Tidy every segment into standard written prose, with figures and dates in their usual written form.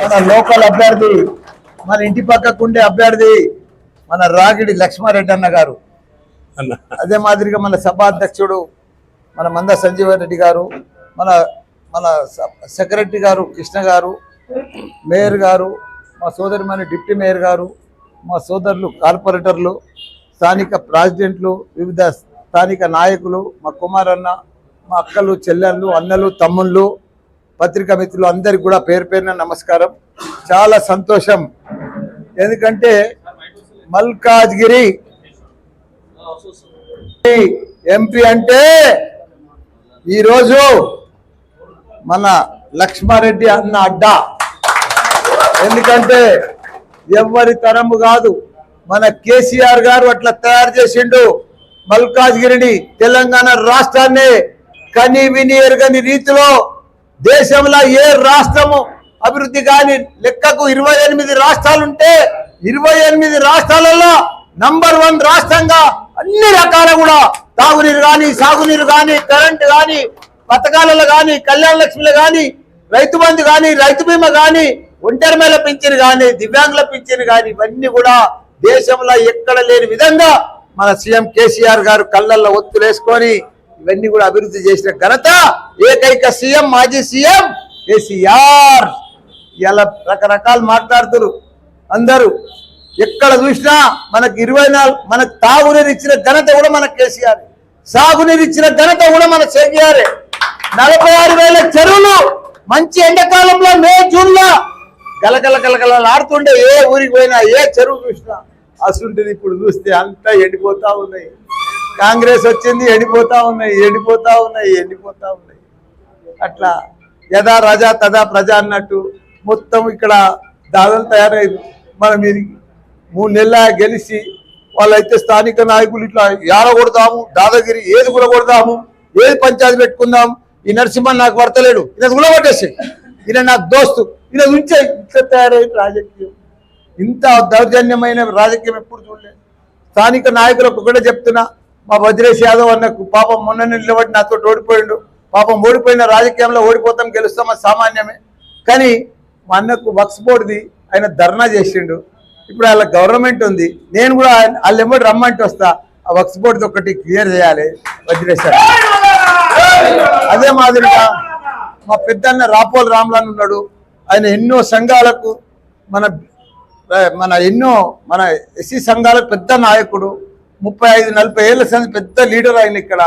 మన లోకల్ అభ్యర్థి, మన ఇంటి పక్కకుండే అభ్యర్థి మన రాగిడి లక్ష్మారెడ్డి అన్న గారు, అదే మాదిరిగా మన సభాధ్యక్షుడు మన మంద సంజీవరెడ్డి గారు, మన మన సెక్రటరీ గారు కృష్ణ గారు, మేయర్ గారు, మా సోదరిమణి డిప్యూటీ మేయర్ గారు, మా సోదరులు కార్పొరేటర్లు, స్థానిక ప్రెసిడెంట్లు, వివిధ స్థానిక నాయకులు, మా కుమారన్న, మా అక్కలు, చెల్లెళ్ళు, అన్నలు, తమ్ముళ్ళు, పత్రికా మిత్రులు అందరికీ కూడా పేరు పేరున నమస్కారం. చాలా సంతోషం. ఎందుకంటే మల్కాజ్గిరి ఎంపీ అంటే ఈరోజు మన లక్ష్మారెడ్డి అన్న అడ్డా. ఎందుకంటే ఎవరి తరము కాదు, మన కేసీఆర్ గారు అట్లా తయారు చేసిండు మల్కాజ్గిరిని, తెలంగాణ రాష్ట్రాన్ని కని విని ఎరగని రీతిలో దేశంలో ఏ రాష్ట్రము అభివృద్ధి కాని లెక్కకు 28 రాష్ట్రాలుంటే 28 రాష్ట్రాలలో నంబర్ 1 రాష్ట్రంగా అన్ని రకాల కూడా తాగునీరు కానీ, సాగునీరు కానీ, కరెంటు కానీ, పథకాలలో కానీ, కళ్యాణ లక్ష్మిలు కానీ, రైతు బంధు కానీ, రైతు బీమా కానీ, ఒంటరి మేళ పింఛను కానీ, దివ్యాంగుల పింఛను కానీ, ఇవన్నీ కూడా దేశంలో ఎక్కడ లేని విధంగా మన సీఎం కేసీఆర్ గారు కళ్ళల్లో ఒత్తులేసుకొని ఇవన్నీ కూడా అభివృద్ధి చేసిన ఘనత ఏకైక సీఎం, మాజీ సీఎం కేసీఆర్. ఇలా రకరకాలు మాట్లాడుతున్నారు అందరూ. ఎక్కడ చూసినా మనకు 24 మనకు తాగునీరు ఇచ్చిన ఘనత కూడా మన కేసీఆర్, సాగునీరు ఇచ్చిన ఘనత కూడా మన కేసీఆర్. 46,000 చెరువులు మంచి ఎండాకాలంలో మే జూన్లో గలగల గలగలలాడుతుండే, ఏ ఊరికి పోయినా ఏ చెరువు చూసినా అసుంటిది. ఇప్పుడు చూస్తే అంతా ఎండిపోతా ఉన్నాయి. కాంగ్రెస్ వచ్చింది, ఎండిపోతా ఉన్నాయి. అట్లా యథా రాజా తదా ప్రజ అన్నట్టు మొత్తం ఇక్కడ దాదాపు తయారైంది. మనం ఇది 3 నెలల గెలిచి వాళ్ళైతే స్థానిక నాయకులు ఇట్లా యారగొడదాము, దాదాగిరి ఏది గులగొడదాము, ఏది పంచాయతీ పెట్టుకుందాం. ఈ నరసింహన్ నాకు వర్తలేడు, ఈయన గులగొట్టేసి, ఈయన నాకు దోస్తు, ఈయన ఉంచే. ఇట్లా తయారైంది రాజకీయం. ఇంత దౌర్జన్యమైన రాజకీయం ఎప్పుడు చూడలేదు. స్థానిక నాయకులకు ఒకటే చెప్తున్నా, మా వజ్రేష్ యాదవ్ అన్నకు పాపం మొన్న నిలబడి నాతో ఓడిపోయిండు. పాపం ఓడిపోయిన రాజకీయంలో ఓడిపోతాం గెలుస్తాం అది సామాన్యమే. కానీ మా అన్నకు వక్స్ బోర్డుది ఆయన ధర్నా చేసిండు. ఇప్పుడు వాళ్ళ గవర్నమెంట్ ఉంది, నేను కూడా వాళ్ళు ఎమ్మడి రమ్మంటే వస్తా. ఆ వక్స్ బోర్డుది ఒకటి క్లియర్ చేయాలి వజ్రేష్. అదే మాదిరిగా మా పెద్దన్న రాపోల్ రామ్లాన్ ఉన్నాడు. ఆయన ఎన్నో సంఘాలకు మన ఎస్సీ సంఘాలకు పెద్ద నాయకుడు, 35-40 ఏళ్ళ సంది పెద్ద లీడర్ ఆయన. ఇక్కడ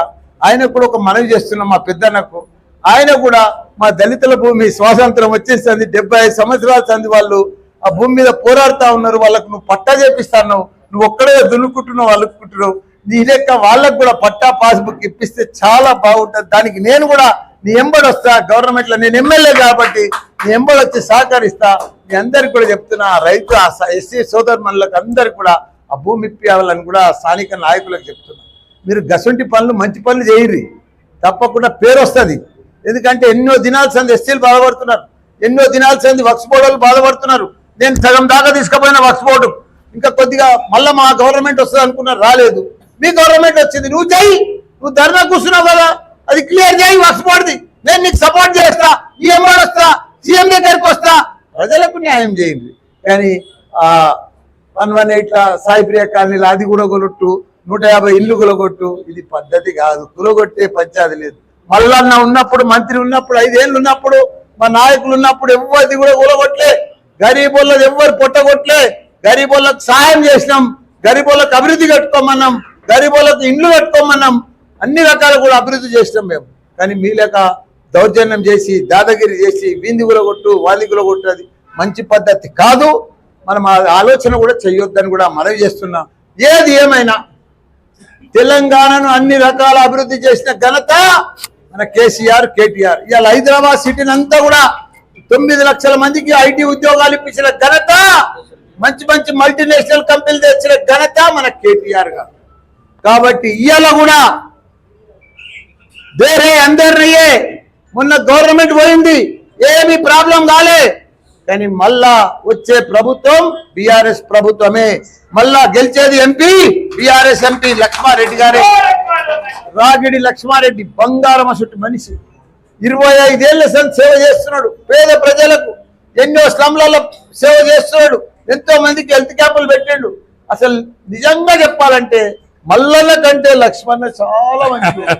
ఆయన కూడా ఒక మనవి చేస్తున్నాం మా పెద్దన్నకు. ఆయన కూడా మా దళితుల భూమి స్వాతంత్రం వచ్చేసింది, 75 సంవత్సరాల సంది వాళ్ళు ఆ భూమి మీద పోరాడుతూ ఉన్నారు. వాళ్ళకు నువ్వు పట్టా చేపిస్తాను, నువ్వు ఒక్కడే దున్నుకుంటున్నావు, అలుక్కుంటున్నావు. నీ లెక్క వాళ్ళకు కూడా పట్టా పాస్బుక్ ఇప్పిస్తే చాలా బాగుంటుంది. దానికి నేను కూడా నీ ఎంబడి వస్తా. గవర్నమెంట్లో నేను ఎమ్మెల్యే కాబట్టి నీ ఎంబడి వచ్చి సహకరిస్తా. మీ అందరికి కూడా చెప్తున్నా, రైతు ఎస్సీ సోదరులకు అందరికి కూడా ఆ భూమి ఇప్పియాలని కూడా స్థానిక నాయకులకు చెప్తున్నా. మీరు గసంటి పనులు, మంచి పనులు చేయరు, తప్పకుండా పేరు వస్తుంది. ఎందుకంటే ఎన్నో దినాల సంది ఎస్సీలు బాధపడుతున్నారు, ఎన్నో దినాల సంది వక్స్ బోర్డు బాధపడుతున్నారు. నేను సగం దాకా తీసుకుపోయిన వక్స్ బోర్డు, ఇంకా కొద్దిగా మళ్ళీ మా గవర్నమెంట్ వస్తుంది అనుకున్నారు, రాలేదు. మీ గవర్నమెంట్ వచ్చింది, నువ్వు చేయి. నువ్వు ధర్నా కూర్చున్నావు కదా, అది క్లియర్ చేయి వక్స్ బోర్డుది. నేను నీకు సపోర్ట్ చేస్తా, ఈఎంఐ వస్తా, సీఎం దగ్గరికి వస్తా. ప్రజలకు న్యాయం చేయండి. కానీ 118 సాయిప్రియ కాలనీలో అది కూడా కొలొట్టు, 150 ఇల్లు కులగొట్టు, ఇది పద్ధతి కాదు. కులగొట్టే పంచాయతీ లేదు. మల్లన్న ఉన్నప్పుడు, మంత్రి ఉన్నప్పుడు, 5 ఏళ్ళు ఉన్నప్పుడు, మా నాయకులు ఉన్నప్పుడు ఎవరిది కూడా కులగొట్టలే. గరీబోళ్ళది ఎవ్వరు పొట్టగొట్టలే. గరీబోళ్ళకు సహాయం చేసినాం, గరీబోళ్ళకు అభివృద్ధి కట్టుకోమన్నాం, గరీబోళ్ళకు ఇండ్లు కట్టుకోమన్నాం, అన్ని రకాలు కూడా అభివృద్ధి చేసినాం మేము. కానీ మీ లేక దౌర్జన్యం చేసి, దాదాగిరి చేసి, వీంది కులగొట్టు, వాంది కులగొట్టు, అది మంచి పద్ధతి కాదు. మనం ఆ ఆలోచన కూడా చేయొద్దని కూడా మనవి చేస్తున్నాం. ఏది ఏమైనా తెలంగాణను అన్ని రకాల అభివృద్ధి చేసిన ఘనత మన కేసీఆర్, కేటీఆర్. ఇవాళ హైదరాబాద్ సిటీని అంతా కూడా 9 లక్షల మందికి ఐటీ ఉద్యోగాలు ఇప్పించిన ఘనత, మంచి మంచి మల్టీనేషనల్ కంపెనీలు తెచ్చిన ఘనత మన కేటీఆర్ గారు. కాబట్టి ఇవాళ కూడా వేరే అందరినయ్యే. మొన్న గవర్నమెంట్ పోయింది, ఏమీ ప్రాబ్లం కాలే. కానీ మళ్ళా వచ్చే ప్రభుత్వం బీఆర్ఎస్ ప్రభుత్వమే. మళ్ళా గెలిచేది ఎంపీ బీఆర్ఎస్ ఎంపీ లక్ష్మారెడ్డి గారే. రాగిడి లక్ష్మారెడ్డి బంగారం అసలు మనిషి. 25 ఏళ్ల సేవ చేస్తున్నాడు పేద ప్రజలకు. ఎన్నో స్లమ్లలో సేవ చేస్తున్నాడు, ఎంతో మందికి హెల్త్ క్యాంపులు పెట్టిండు. అసలు నిజంగా చెప్పాలంటే మల్లన్న కంటే లక్ష్మణ చాలా మంచివాడు,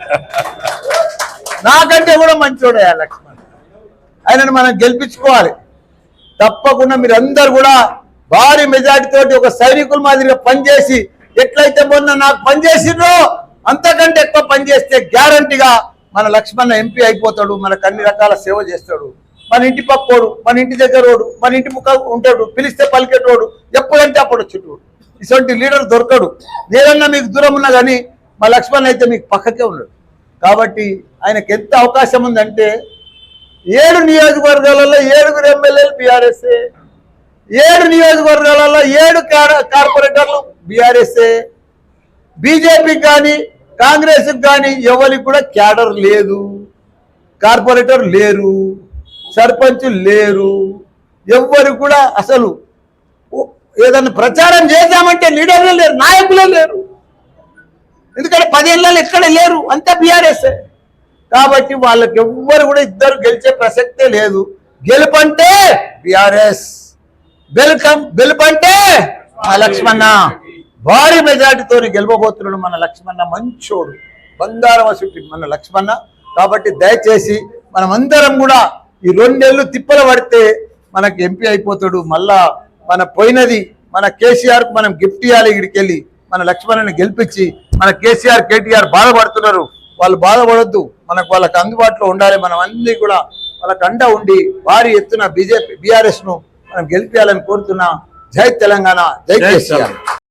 నాకంటే కూడా మంచివాడే లక్ష్మణ్. ఆయనను మనం గెలిపించుకోవాలి తప్పకుండా. మీరందరూ కూడా భారీ మెజార్టీ తోటి ఒక సైనికుల మాదిరిగా పనిచేసి, ఎట్లయితే మొన్న నాకు పనిచేసిండ్రో అంతకంటే ఎక్కువ పనిచేస్తే గ్యారంటీగా మన లక్ష్మణ ఎంపీ అయిపోతాడు, మనకు అన్ని రకాల సేవ చేస్తాడు. మన ఇంటి పక్కోడు, మన ఇంటి దగ్గరోడు, మన ఇంటి ముఖ ఉంటాడు, పిలిస్తే పలికేటోడు, ఎప్పుడంటే అప్పుడు వచ్చేటోడు. ఇటువంటి లీడర్ దొరకడు. నేనన్నా మీకు దూరం ఉన్నా కానీ మా లక్ష్మణ్ అయితే మీకు పక్కకే ఉన్నాడు. కాబట్టి ఆయనకి ఎంత అవకాశం ఉందంటే 7 నియోజకవర్గాలలో 7 ఎమ్మెల్యేలు బీఆర్ఎస్ఏ, 7 నియోజకవర్గాలలో 7 కార్పొరేటర్లు బీఆర్ఎస్ఏ. బీజేపీ కానీ కాంగ్రెస్ కానీ ఎవరికి కూడా క్యాడర్ లేదు, కార్పొరేటర్ లేరు, సర్పంచులు లేరు, ఎవ్వరు కూడా అసలు ఏదన్నా ప్రచారం చేద్దామంటే లీడర్లే లేరు, నాయకులే లేరు. ఎందుకంటే 10 ఏళ్ళలో ఎక్కడ లేరు, అంతా బీఆర్ఎస్ఏ. కాబట్టి వాళ్ళకి ఎవ్వరు కూడా ఇద్దరు గెలిచే ప్రసక్తే లేదు. గెలుపంటే బీఆర్ఎస్, గెలుపంటే మా లక్ష్మణ. భారీ మెజార్టీతో గెలవబోతున్నాడు మన లక్ష్మణ. మంచోడు, బంగారం అసుటి మన లక్ష్మణ. కాబట్టి దయచేసి మనమందరం కూడా ఈ 2 ఏళ్ళు తిప్పల పడితే మనకి ఎంపీ అయిపోతాడు. మళ్ళా మన పోయినది మన కేసీఆర్కు మనం గిఫ్ట్ ఇవ్వాలి. ఇక్కడికి వెళ్ళి మన లక్ష్మణని గెలిపించి, మన కేసీఆర్ కేటీఆర్ బాధపడుతున్నారు, వాళ్ళు బాధపడొద్దు, వాళ్ళకి అందుబాటులో ఉండాలి. మనం అన్ని కూడా వాళ్ళకి అండ ఉండి భారీ ఎత్తున బీఆర్ఎస్ ను మనం గెలిపించాలని కోరుతున్నా. జై తెలంగాణ, జై కేసీఆర్.